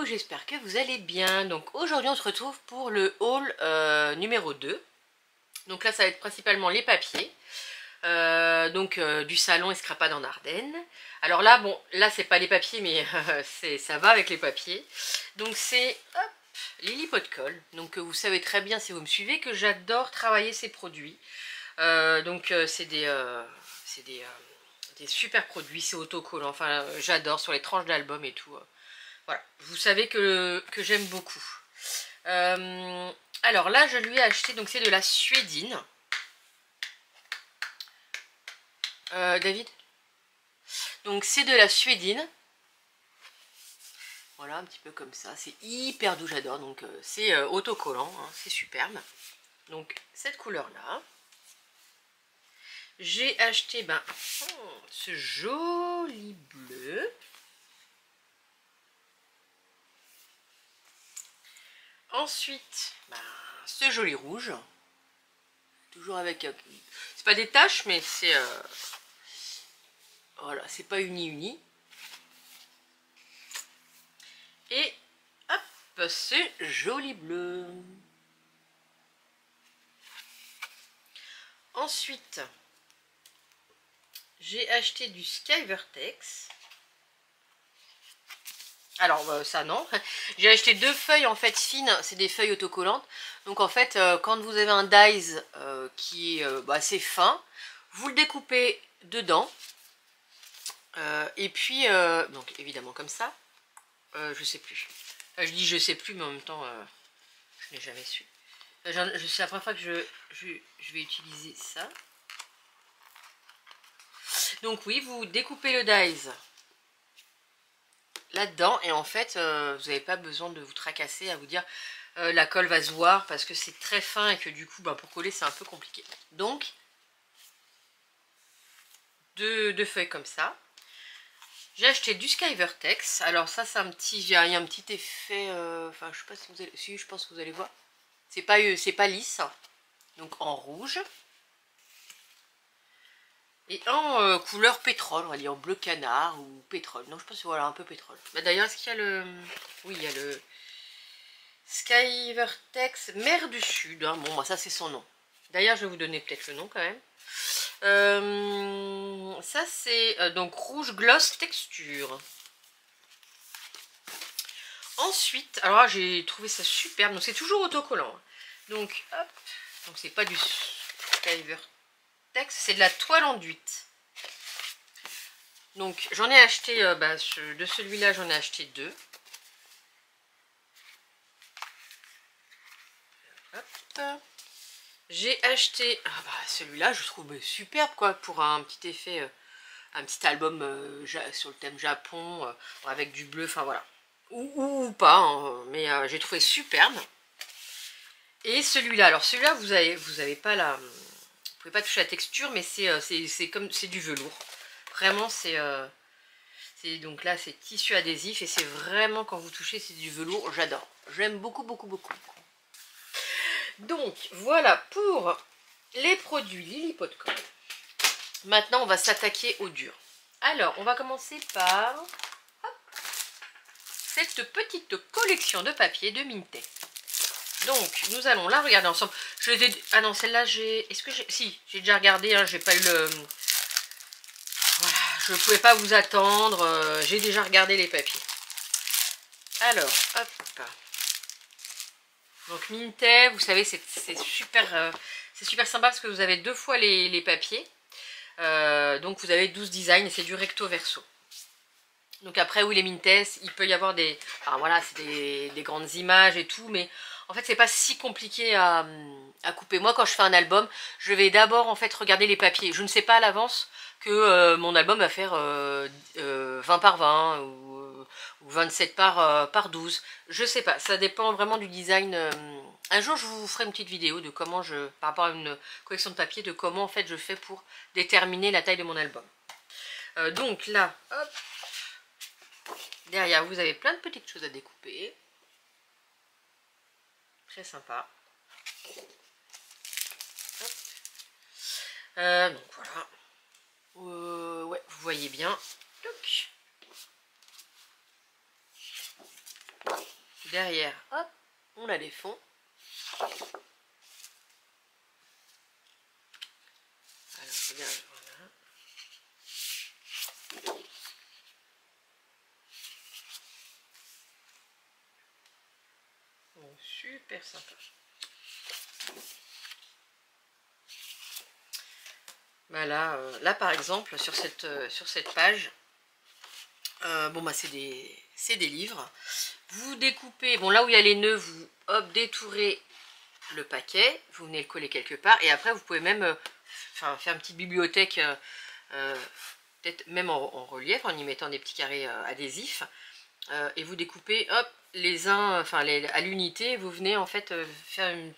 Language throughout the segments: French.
Hello, j'espère que vous allez bien. Donc aujourd'hui on se retrouve pour le haul numéro 2. Donc là ça va être principalement les papiers. Du salon Escrapade en Ardennes. Alors là, bon, là c'est pas les papiers mais ça va avec les papiers. Donc c'est Lily Pot de Colle. Donc vous savez très bien si vous me suivez que j'adore travailler ces produits. C'est des super produits, c'est autocollant. Enfin j'adore sur les tranches d'album et tout. Voilà, vous savez que j'aime beaucoup. Alors là, je lui ai acheté, donc c'est de la suédine. David? Donc c'est de la suédine. Voilà, un petit peu comme ça. C'est hyper doux, j'adore. Donc c'est autocollant, hein, c'est superbe. Donc cette couleur-là. J'ai acheté ce joli bleu. Ensuite, ce joli rouge. Toujours avec... c'est pas des taches, mais c'est... voilà, c'est pas uni. Et hop, ce joli bleu. Ensuite, j'ai acheté du Sky Vertex. Alors ça non, j'ai acheté 2 feuilles en fait fines, c'est des feuilles autocollantes. Donc en fait quand vous avez un dies qui est assez fin, vous le découpez dedans. Et puis donc évidemment comme ça, je sais plus. Enfin, je dis je sais plus mais en même temps je n'ai jamais su. C'est la première fois que je vais utiliser ça. Donc oui, vous découpez le dies là-dedans et en fait vous n'avez pas besoin de vous tracasser à vous dire la colle va se voir parce que c'est très fin et que du coup pour coller c'est un peu compliqué. Donc deux feuilles comme ça. J'ai acheté du Sky Vertex. Alors ça c'est il y a un petit effet enfin je sais pas si vous allez, si je pense que vous allez voir, c'est pas lisse, donc en rouge et en couleur pétrole, on va dire bleu canard ou pétrole. Non je pense que voilà un peu pétrole. D'ailleurs est-ce qu'il y a le, oui il y a le Sky Vertex Mer du Sud, hein. Bon, ça c'est son nom. D'ailleurs, je vais vous donner peut-être le nom quand même. Ça c'est donc rouge gloss texture. Ensuite, alors là j'ai trouvé ça superbe. Donc c'est toujours autocollant. Donc hop, donc c'est pas du Sky Vertex, c'est de la toile enduite. Donc j'en ai acheté de celui-là, j'en ai acheté 2. J'ai acheté celui-là, je trouve superbe quoi pour un petit effet, un petit album sur le thème Japon avec du bleu, enfin voilà, ou pas, hein, mais j'ai trouvé superbe. Et celui-là, alors celui-là vous avez pas la, vous pouvez pas toucher la texture, mais c'est comme c'est du velours. Vraiment donc là c'est tissu adhésif et c'est vraiment quand vous touchez c'est du velours. J'adore, j'aime beaucoup. Donc voilà pour les produits Lily Pot de Colle. Maintenant on va s'attaquer au dur. Alors on va commencer par cette petite collection de papier de Minté. Donc nous allons la regarder ensemble. Ah non, celle-là j'ai... Est-ce que j'ai... Si, j'ai déjà regardé, hein, j'ai pas eu le... Voilà, je ne pouvais pas vous attendre, j'ai déjà regardé les papiers. Alors, hop. Donc Minté, vous savez, c'est super sympa parce que vous avez 2 fois les papiers. Donc vous avez 12 designs et c'est du recto verso. Donc après oui les Minté, il peut y avoir des... Enfin voilà, c'est des grandes images et tout, mais en fait c'est pas si compliqué à couper. Moi quand je fais un album, je vais d'abord en fait regarder les papiers. Je ne sais pas à l'avance que mon album va faire 20 par 20 ou 27 par 12. Je sais pas, ça dépend vraiment du design. Un jour je vous ferai une petite vidéo de comment par rapport à une collection de papier, de comment en fait je fais pour déterminer la taille de mon album. Donc là, hop, derrière vous avez plein de petites choses à découper. Très sympa. Donc voilà. Ouais, vous voyez bien. Donc. derrière, hop, on a les fonds. Alors, regarde, voilà. Bon, super sympa. Bah là par exemple sur cette page, bon bah c'est des livres. Vous découpez, bon là où il y a les nœuds, vous hop détourez le paquet, vous venez le coller quelque part et après vous pouvez même faire une petite bibliothèque, peut-être même en relief en y mettant des petits carrés adhésifs, et vous découpez hop les uns, enfin à l'unité, vous venez en fait faire une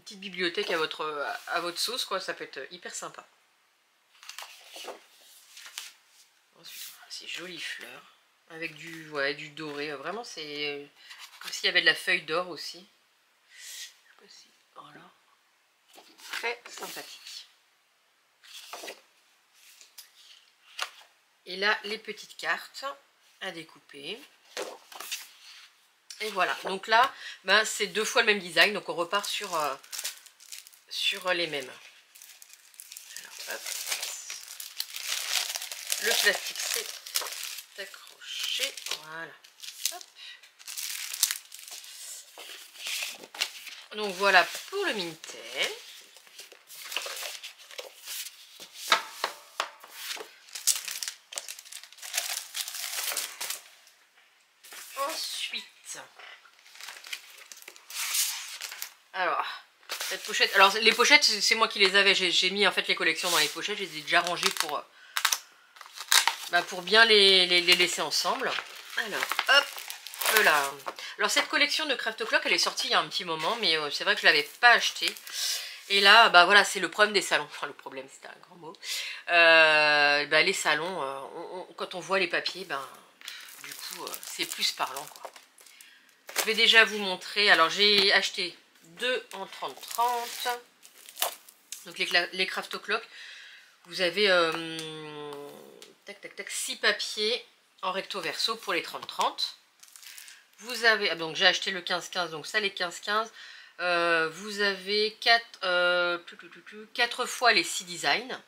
petite bibliothèque à votre sauce quoi, ça peut être hyper sympa. Ensuite, ces jolies fleurs avec du doré. Vraiment, c'est comme s'il y avait de la feuille d'or aussi. Voilà. Très sympathique. Et là, les petites cartes à découper. Et voilà. Donc là, ben, c'est 2 fois le même design. Donc on repart sur les mêmes. Alors, hop. Le plastique, c'est accroché. Voilà. Hop. Donc voilà pour le Mintel. Ensuite, alors, cette pochette, alors les pochettes, c'est moi qui les avais, j'ai mis en fait les collections dans les pochettes, je les ai déjà rangées pour bien les laisser ensemble. Alors, hop, voilà. Alors cette collection de Craft Clock, elle est sortie il y a un petit moment, mais c'est vrai que je ne l'avais pas achetée. Et là, bah voilà, c'est le problème des salons. Enfin, le problème, c'était un grand mot. Les salons, quand on voit les papiers, du coup, c'est plus parlant, quoi. Je vais déjà vous montrer. Alors, j'ai acheté 2 en 30-30. Donc, les Craft Clock. Vous avez 6 papiers en recto verso pour les 30-30. Vous avez, donc j'ai acheté le 15-15, donc ça les 15-15. Vous avez 4 fois les 6 designs.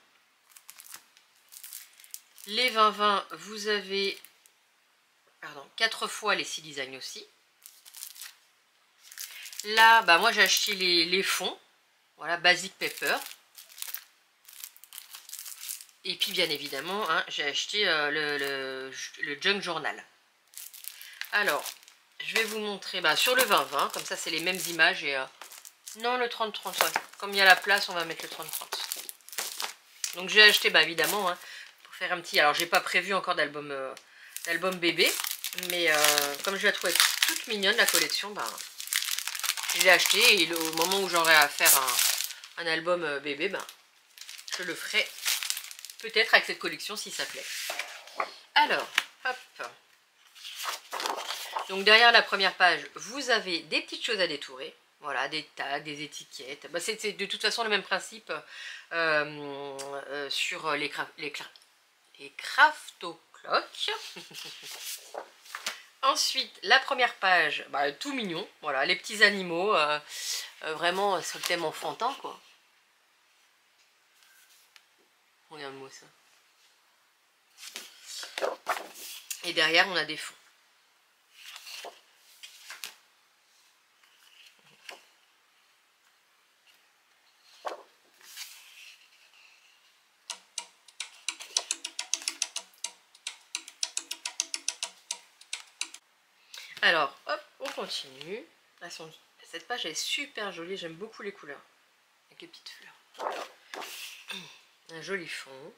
Les 20-20, vous avez 4 fois les 6 designs aussi. Là, bah, moi j'ai acheté les fonds. Voilà, Basic Paper. Et puis bien évidemment, hein, j'ai acheté le Junk Journal. Alors, je vais vous montrer sur le 20-20, comme ça c'est les mêmes images. Et non, le 30-30, ouais. Comme il y a la place, on va mettre le 30-30. Donc j'ai acheté évidemment, hein, pour faire un petit... Alors j'ai pas prévu encore d'album bébé, mais comme je la trouvais toute mignonne la collection, je l'ai acheté et au moment où j'aurai à faire un album bébé, je le ferai peut-être avec cette collection si ça plaît. Alors, hop. Donc derrière la première page, vous avez des petites choses à détourer. Voilà, des tags, des étiquettes. C'est de toute façon le même principe sur les Craft Clock. Ensuite, la première page, tout mignon. Voilà, les petits animaux. Vraiment, sur le thème enfantin, quoi. Regarde-moi ça. Et derrière, on a des fonds. Alors, hop, on continue. Cette page est super jolie, j'aime beaucoup les couleurs. Avec les petites fleurs. Un joli fond.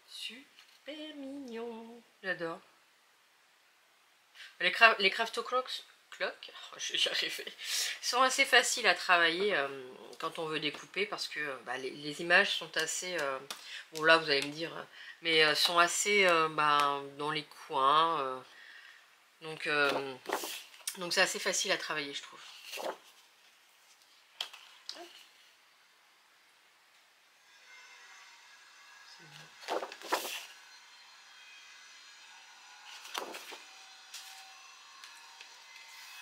Super mignon. J'adore. Les Craft Clocks, j'y arrivais, sont assez faciles à travailler quand on veut découper parce que les images sont assez... bon là vous allez me dire, mais sont assez dans les coins. Donc c'est assez facile à travailler, je trouve.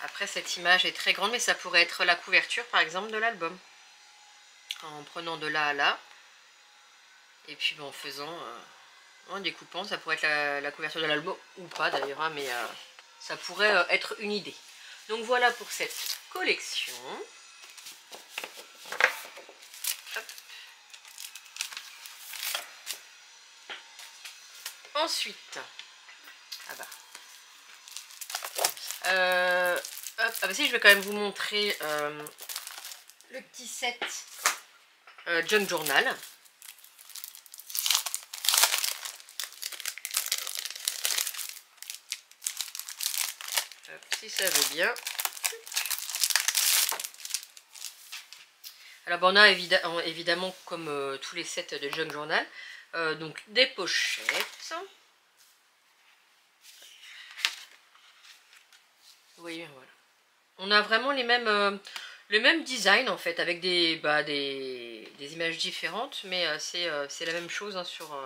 Après, cette image est très grande, mais ça pourrait être la couverture, par exemple, de l'album. En prenant de là à là. Et puis, en faisant, en découpant, ça pourrait être la couverture de l'album, ou pas d'ailleurs, hein, mais ça pourrait être une idée. Donc, voilà pour cette collection. Hop. Ensuite, ah bah, hop, ah bah si, je vais quand même vous montrer le petit set Junk Journal. Hop, si ça veut bien. Alors bon, on a évidemment comme tous les sets de Junk Journal, donc des pochettes. Vous voyez, voilà. On a vraiment les mêmes designs en fait, avec des images différentes, mais c'est la même chose hein, sur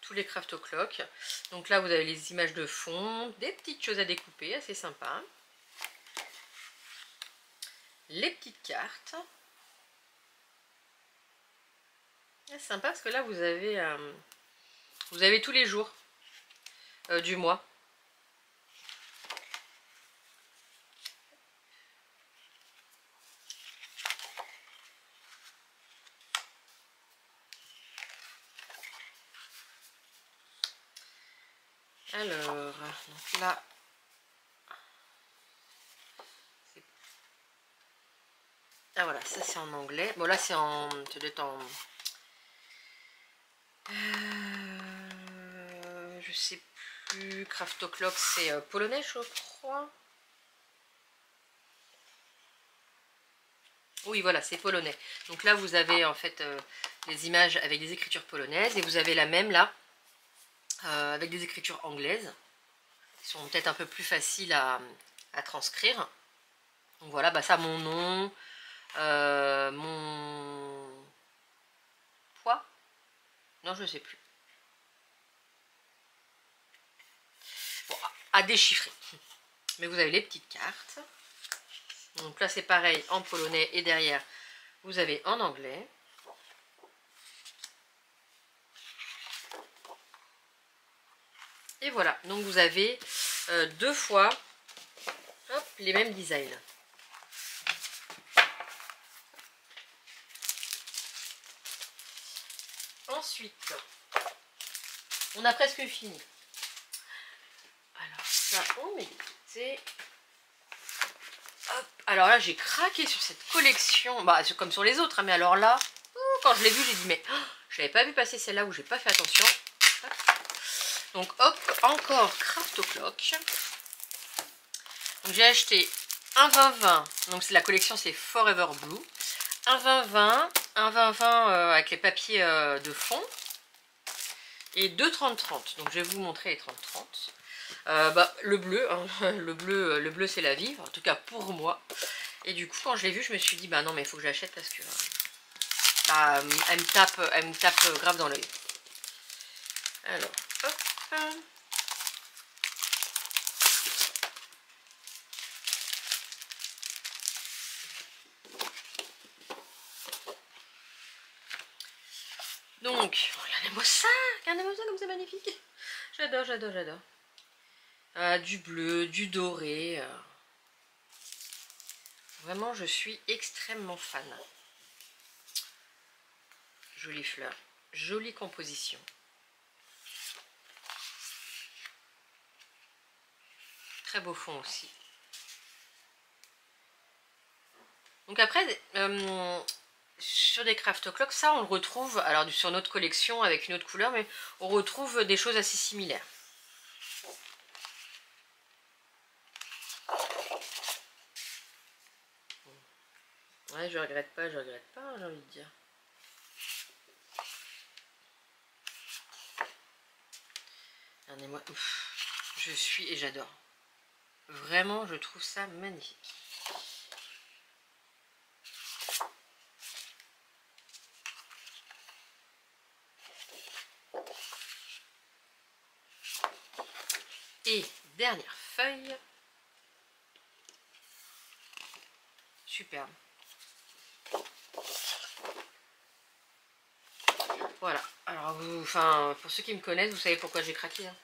tous les Craft O'Clock. Donc là, vous avez les images de fond, des petites choses à découper, assez sympa. Les petites cartes. C'est sympa parce que là, vous avez tous les jours du mois. Alors, donc là, ah voilà, ça c'est en anglais. Bon là c'est en, ça doit être en, je sais plus, Craft O'Clock c'est polonais je crois. Oui voilà, c'est polonais. Donc là vous avez en fait les images avec des écritures polonaises et vous avez la même là avec des écritures anglaises qui sont peut-être un peu plus faciles à transcrire. Donc voilà, bah ça mon nom, mon poids, non je sais plus. Bon, à déchiffrer. Mais vous avez les petites cartes. Donc là c'est pareil en polonais et derrière vous avez en anglais. Et voilà, donc vous avez deux fois hop, les mêmes designs. Ensuite, on a presque fini. Alors ça, on met d'écouter. Hop. Alors là, j'ai craqué sur cette collection, bah, comme sur les autres, hein, mais alors là, quand je l'ai vu, j'ai dit, mais je n'avais pas vu passer celle-là où j'ai pas fait attention. Hop. Donc hop, encore Craft O'Clock. Donc j'ai acheté un 20-20, donc la collection c'est Forever Blue. Un 20-20, un 20-20 avec les papiers de fond. Et deux 30-30. Donc je vais vous montrer les 30-30. Bah, le bleu, hein, le bleu c'est la vie, en tout cas pour moi. Et du coup quand je l'ai vu je me suis dit bah non mais il faut que j'achète parce que bah, elle me tape grave dans l'œil. Alors hop. Donc regardez-moi ça comme c'est magnifique. J'adore, j'adore, j'adore. Du bleu, du doré. Vraiment, je suis extrêmement fan. Jolie fleur, jolie composition. Très beau fond aussi. Donc après, sur des Craft O'Clock, ça on le retrouve, alors sur notre collection avec une autre couleur, mais on retrouve des choses assez similaires. Ouais, je regrette pas, j'ai envie de dire. Regardez-moi, je suis et j'adore. Vraiment, je trouve ça magnifique. Et dernière feuille. superbe. Voilà. Alors, enfin, pour ceux qui me connaissent, vous savez pourquoi j'ai craqué. Hein.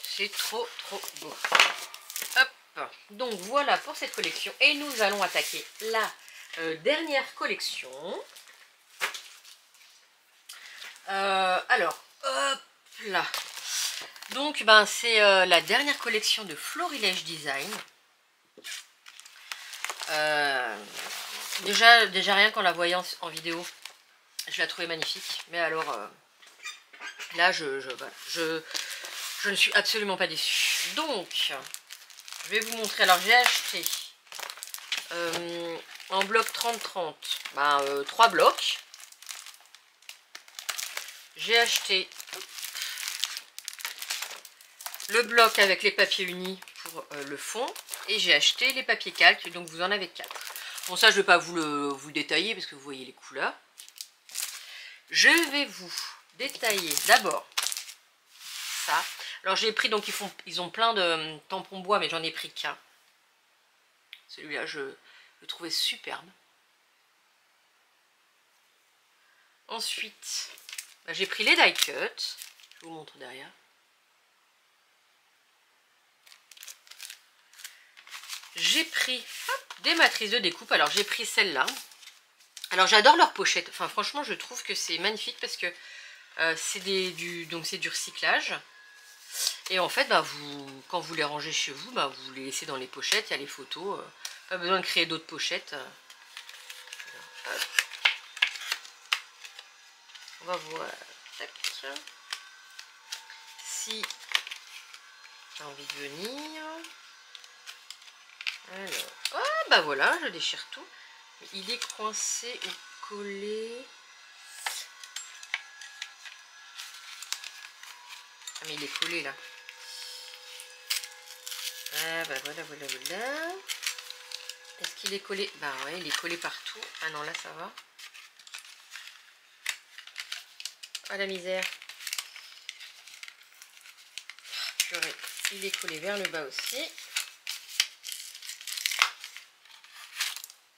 C'est trop beau. Hop. Donc voilà pour cette collection. Et nous allons attaquer la dernière collection. Alors, hop là. Donc, ben, c'est la dernière collection de Florilège Design. Déjà rien qu'en la voyant en vidéo, je la trouvais magnifique. Mais alors, là, je ne suis absolument pas déçue. Donc, je vais vous montrer. Alors, j'ai acheté en bloc 30-30, ben, 3 blocs. J'ai acheté le bloc avec les papiers unis pour le fond. Et j'ai acheté les papiers calques, donc vous en avez 4. Bon, ça, je ne vais pas vous détailler parce que vous voyez les couleurs. Je vais vous détailler d'abord ça. Alors, j'ai pris, donc ils ont plein de tampons bois, mais j'en ai pris qu'un. Celui-là, je le trouvais superbe. Ensuite, j'ai pris les die cut. Je vous montre derrière. J'ai pris des matrices de découpe. Alors, j'ai pris celle-là. Alors, j'adore leur pochette. Enfin, franchement, je trouve que c'est magnifique parce que c'est du recyclage. Et en fait, bah, quand vous les rangez chez vous, bah, vous les laissez dans les pochettes. Il y a les photos. Pas besoin de créer d'autres pochettes. On va voir. Tac. Si j'ai envie de venir. Alors. Ah, bah voilà, je déchire tout. Il est coincé ou collé. Ah, mais il est collé là. Ah, bah voilà. Est-ce qu'il est collé? Bah ouais, il est collé partout. Ah non, là ça va. Ah la misère. Purée. Il est collé vers le bas aussi.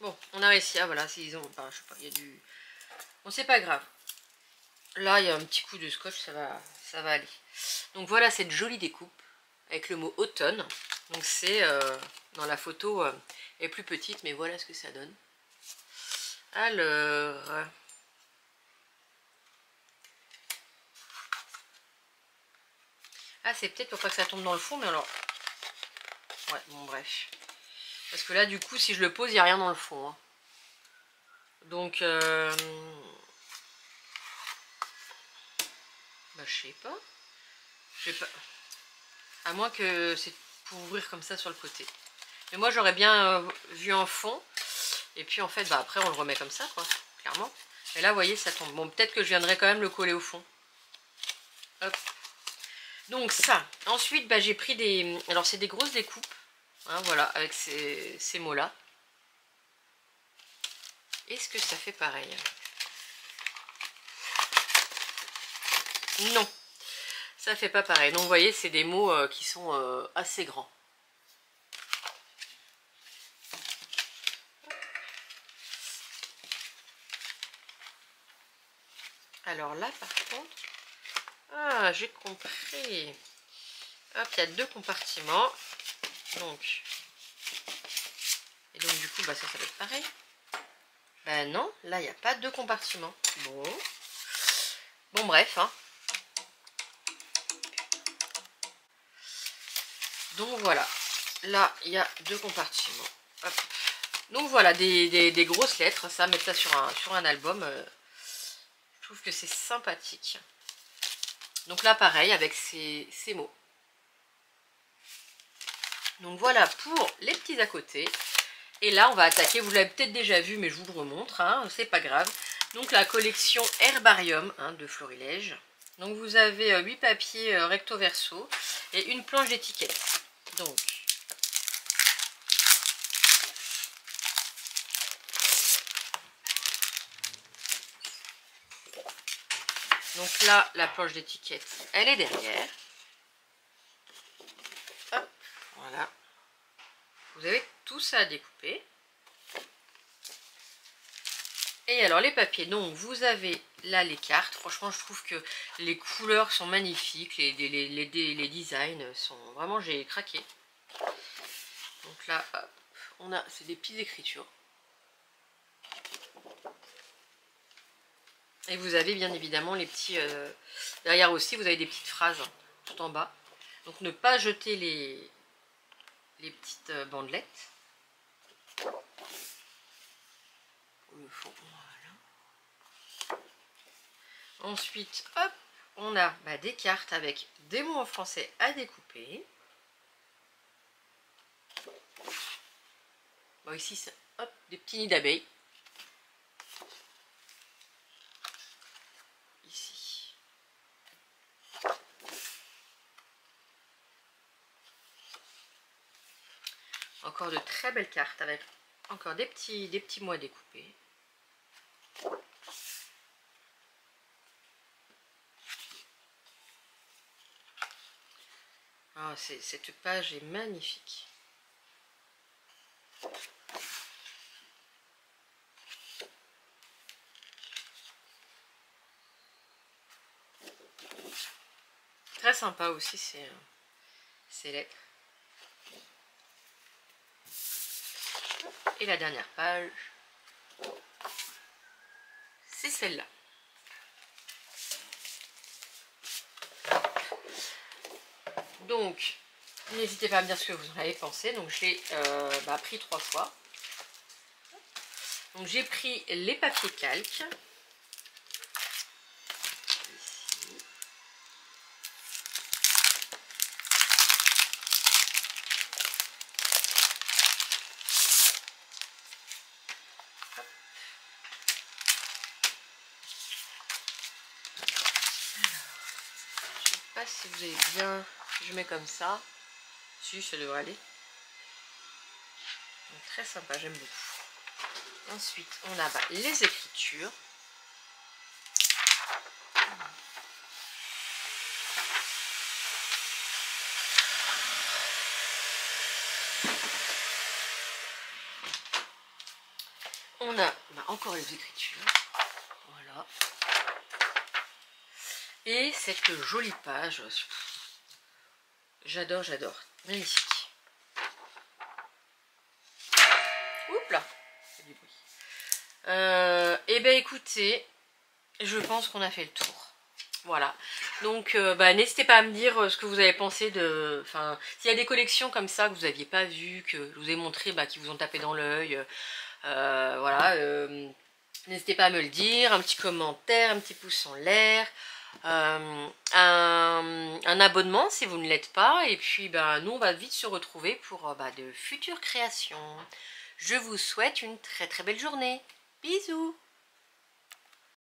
Bon, on a réussi. Ah voilà, s'ils ont. Bah, je sais pas, il y a du. Bon, c'est pas grave. Là, il y a un petit coup de scotch, ça va aller. Donc voilà cette jolie découpe avec le mot automne. Donc c'est dans la photo est plus petite, mais voilà ce que ça donne. Alors. Ah, c'est peut-être pour pas que ça tombe dans le fond, mais alors. Ouais, bon, bref. Parce que là, du coup, si je le pose, il n'y a rien dans le fond. Hein. Donc, bah, je sais pas. À moins que c'est pour ouvrir comme ça sur le côté. Mais moi, j'aurais bien vu en fond. Et puis, en fait, bah, après, on le remet comme ça, quoi. Clairement. Et là, vous voyez, ça tombe. Bon, peut-être que je viendrai quand même le coller au fond. Hop. Donc, ça. Ensuite, bah, j'ai pris des... Alors, c'est des grosses découpes. Hein, voilà, avec ces mots-là. Est-ce que ça fait pareil? Non, ça fait pas pareil. Donc vous voyez, c'est des mots qui sont assez grands. Alors là, par contre, ah, j'ai compris. Hop, il y a 2 compartiments. Donc, et donc du coup, bah ça va être pareil. Ben non, là, il n'y a pas 2 compartiments. Bon, bref, hein. Donc voilà, là il y a 2 compartiments. Hop. Donc voilà, des grosses lettres, ça, mettre ça sur un album, je trouve que c'est sympathique. Donc là pareil, avec ces mots. Donc voilà pour les petits à côté. Et là on va attaquer, vous l'avez peut-être déjà vu, mais je vous le remontre, hein, c'est pas grave. Donc la collection Herbarium hein, de Florilège. Donc vous avez 8 papiers recto verso et une planche d'étiquette. Donc là, la planche d'étiquette, elle est derrière. Hop, voilà. Vous avez tout ça à découper. Et alors les papiers, donc vous avez là les cartes. Franchement je trouve que les couleurs sont magnifiques, les designs sont vraiment, j'ai craqué. Donc là hop, on a, c'est des petites écritures. Et vous avez bien évidemment les petits, derrière aussi vous avez des petites phrases tout en bas. Donc ne pas jeter les petites bandelettes. Le fond, voilà. Ensuite, hop, on a des cartes avec des mots en français à découper. Bon, ici, c'est hop, des petits nids d'abeilles. Ici. Encore de très belles cartes avec encore des petits mots à découper. Ah, cette page est magnifique. Très sympa aussi ces lettres. Et la dernière page, c'est celle-là. Donc, n'hésitez pas à me dire ce que vous en avez pensé. Donc, je l'ai pris 3 fois. Donc, j'ai pris les papiers calques. Ici. Hop. Alors, je ne sais pas si vous avez bien... Je mets comme ça. Si, ça devrait aller. Donc, très sympa, j'aime beaucoup. Ensuite, on a les écritures. On a encore les écritures. Voilà. Et cette jolie page. J'adore, j'adore. Magnifique. Oups là, c'est du bruit. Et ben écoutez, je pense qu'on a fait le tour. Voilà. Donc n'hésitez pas à me dire ce que vous avez pensé de... Enfin, s'il y a des collections comme ça que vous n'aviez pas vues, que je vous ai montré, qui vous ont tapé dans l'œil. Voilà. N'hésitez pas à me le dire. Un petit commentaire, un petit pouce en l'air. Un abonnement si vous ne l'êtes pas. Et puis nous on va vite se retrouver pour de futures créations. Je vous souhaite une très très belle journée. Bisous.